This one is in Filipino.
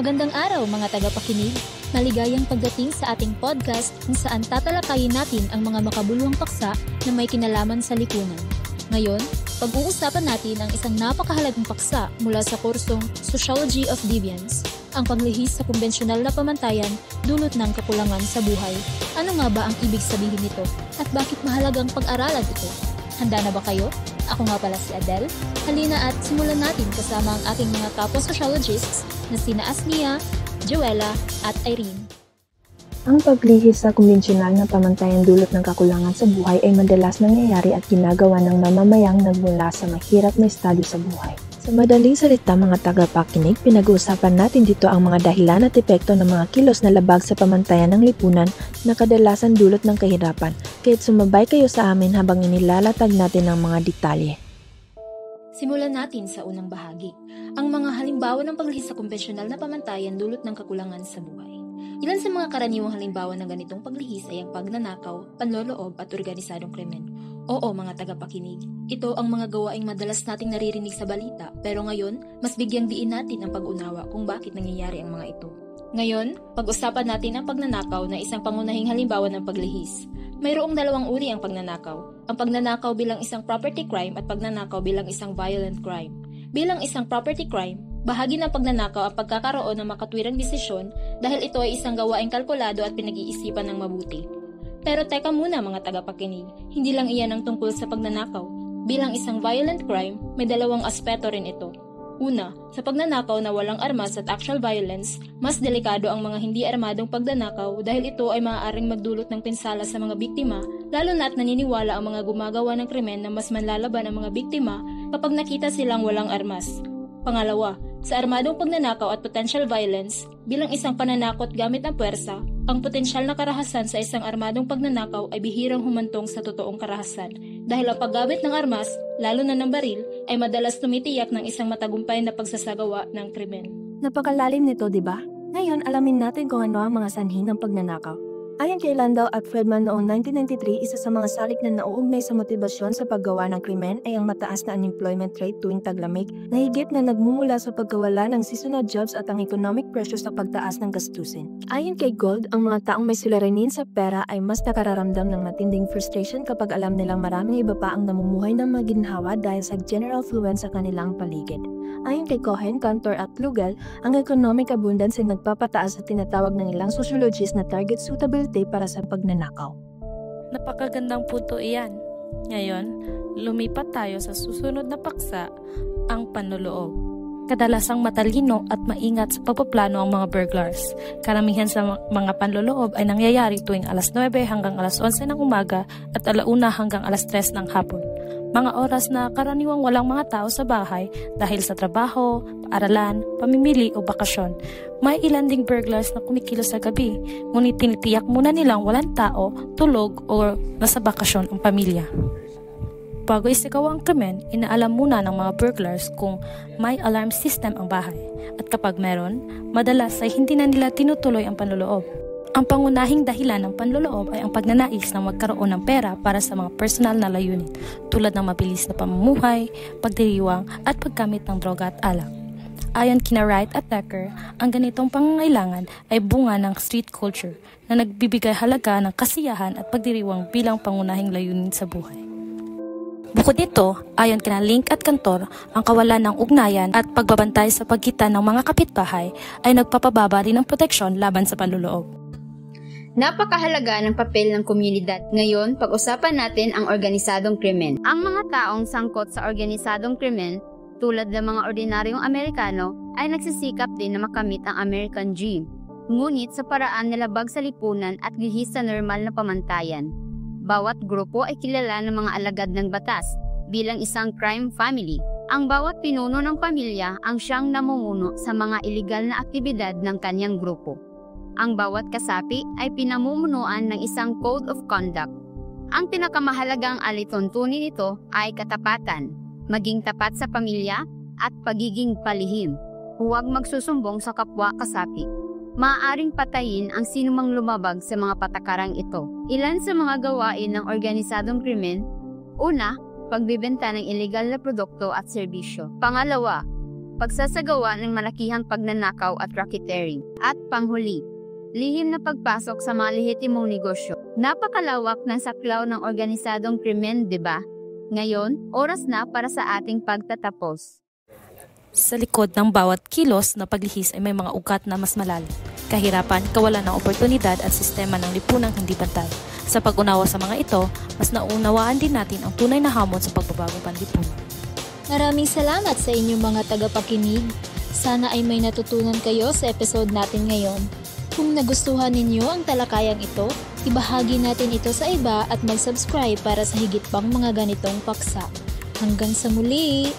Magandang araw mga tagapakinig. Maligayang pagdating sa ating podcast kung saan tatalakayin natin ang mga makabuluhang paksa na may kinalaman sa lipunan. Ngayon, pag-uusapan natin ang isang napakahalagang paksa mula sa kursong Sociology of Deviance, ang paglihis sa kumbensyonal na pamantayan dulot ng kakulangan sa buhay. Ano nga ba ang ibig sabihin nito at bakit mahalagang pag-aralan ito? Handa na ba kayo? Ako nga pala si Adele. Halina at simulan natin kasama ang aking mga kapwa sociologists na sina Asmia, Joella at Irene. Ang paglihis sa kumbensyonal na pamantayan dulot ng kakulangan sa buhay ay madalas nangyayari at ginagawa ng mamamayang nagmula sa mahirap na estado sa buhay. Sa madaling salita mga tagapakinig, pinag-uusapan natin dito ang mga dahilan at epekto ng mga kilos na labag sa pamantayan ng lipunan na kadalasan dulot ng kahirapan. Kaya't sumabay kayo sa amin habang inilalatag natin ang mga detalye. Simulan natin sa unang bahagi, ang mga halimbawa ng paglihis sa kumbensyonal na pamantayan dulot ng kakulangan sa buhay. Ilan sa mga karaniwang halimbawa ng ganitong paglihis ay ang pagnanakaw, panloloob at organisadong krimen. Oo mga tagapakinig, ito ang mga gawaing madalas nating naririnig sa balita pero ngayon, mas bigyang diin natin ang pag-unawa kung bakit nangyayari ang mga ito. Ngayon, pag-usapan natin ang pagnanakaw na isang pangunahing halimbawa ng paglihis. Mayroong dalawang uri ang pagnanakaw. Ang pagnanakaw bilang isang property crime at pagnanakaw bilang isang violent crime. Bilang isang property crime, bahagi ng pagnanakaw ang pagkakaroon ng makatwirang desisyon dahil ito ay isang gawaing kalkulado at pinag-iisipan ng mabuti. Pero teka muna mga tagapakinig, hindi lang iyan ang tungkol sa pagnanakaw. Bilang isang violent crime, may dalawang aspeto rin ito. Una, sa pagnanakaw na walang armas at actual violence, mas delikado ang mga hindi armadong pagnanakaw dahil ito ay maaaring magdulot ng pinsala sa mga biktima, lalo na't naniniwala ang mga gumagawa ng krimen na mas manlalaban ang mga biktima kapag nakita silang walang armas. Pangalawa, sa armadong pagnanakaw at potential violence, bilang isang pananakot gamit ang puwersa, ang potensyal na karahasan sa isang armadong pagnanakaw ay bihirang humantong sa totoong karahasan dahil ang paggamit ng armas, lalo na ng baril, ay madalas tumitiyak ng isang matagumpay na pagsasagawa ng krimen. Napakalalim nito, di ba? Ngayon, alamin natin kung ano ang mga sanhi ng pagnanakaw. Ayon kay Landau at Friedman noong 1993, isa sa mga salik na nauugnay sa motibasyon sa paggawa ng krimen ay ang mataas na unemployment rate tuwing taglamig na higit na nagmumula sa pagkawala ng seasonal jobs at ang economic pressure sa pagtaas ng gastusin. Ayon kay Gold, ang mga taong may suliranin sa pera ay mas nakararamdam ng matinding frustration kapag alam nilang maraming iba pa ang namumuhay ng maginhawa dahil sa general fluence sa kanilang paligid. Ayon kay Cohen, Cantor at Lugel, ang economic abundance ay nagpapataas sa tinatawag ng ilang sociologists na target suitability para sa pagnanakaw. Napakagandang punto iyan. Ngayon, lumipat tayo sa susunod na paksa, ang panloloob. Kadalasang matalino at maingat sa pagpaplano ang mga burglars. Karamihan sa mga panloloob ay nangyayari tuwing alas 9 hanggang alas 11 ng umaga at alauna hanggang alas 3 ng hapon. Mga oras na karaniwang walang mga tao sa bahay dahil sa trabaho, paaralan, pamimili o bakasyon. May ilan ding burglars na kumikilos sa gabi, ngunit tinitiyak muna nilang walang tao, tulog o nasa bakasyon ang pamilya. Bago isagawa ang krimen, inaalam muna ng mga burglars kung may alarm system ang bahay. At kapag meron, madalas ay hindi na nila tinutuloy ang panloloob. Ang pangunahing dahilan ng panloloob ay ang pagnanais na magkaroon ng pera para sa mga personal na layunin tulad ng mabilis na pamumuhay, pagdiriwang at paggamit ng droga at alak. Ayon kina Wright at Tucker, ang ganitong pangangailangan ay bunga ng street culture na nagbibigay halaga ng kasiyahan at pagdiriwang bilang pangunahing layunin sa buhay. Bukod nito, ayon kina Link at Cantor, ang kawalan ng ugnayan at pagbabantay sa pagitan ng mga kapitbahay ay nagpapababa rin ng proteksyon laban sa panloloob. Napakahalaga ng papel ng komunidad. Ngayon, pag-usapan natin ang organisadong krimen. Ang mga taong sangkot sa organisadong krimen, tulad ng mga ordinaryong Amerikano, ay nagsisikap din na makamit ang American Dream. Ngunit sa paraan na labag sa lipunan at lihis sa normal na pamantayan. Bawat grupo ay kilala ng mga alagad ng batas bilang isang crime family. Ang bawat pinuno ng pamilya ang siyang namumuno sa mga iligal na aktibidad ng kanyang grupo. Ang bawat kasapi ay pinamumunuan ng isang code of conduct. Ang pinakamahalagang alituntunin nito ay katapatan, maging tapat sa pamilya, at pagiging palihim. Huwag magsusumbong sa kapwa kasapi. Maaaring patayin ang sinumang lumabag sa mga patakarang ito. Ilan sa mga gawain ng organisadong krimen? Una, pagbibenta ng iligal na produkto at serbisyo. Pangalawa, pagsasagawa ng malakihang pagnanakaw at racketeering. At panghuli, lihim na pagpasok sa mga lehitimong negosyo. Napakalawak ng saklaw ng organisadong krimen, di ba? Ngayon, oras na para sa ating pagtatapos. Sa likod ng bawat kilos na paglihis ay may mga ugat na mas malalim. Kahirapan, kawalan ng oportunidad at sistema ng lipunang hindi pantay. Sa pag-unawa sa mga ito, mas naunawaan din natin ang tunay na hamon sa pagbabagong panlipunan. Maraming salamat sa inyong mga tagapakinig. Sana ay may natutunan kayo sa episode natin ngayon. Kung nagustuhan ninyo ang talakayang ito, ibahagi natin ito sa iba at mag-subscribe para sa higit pang mga ganitong paksa. Hanggang sa muli!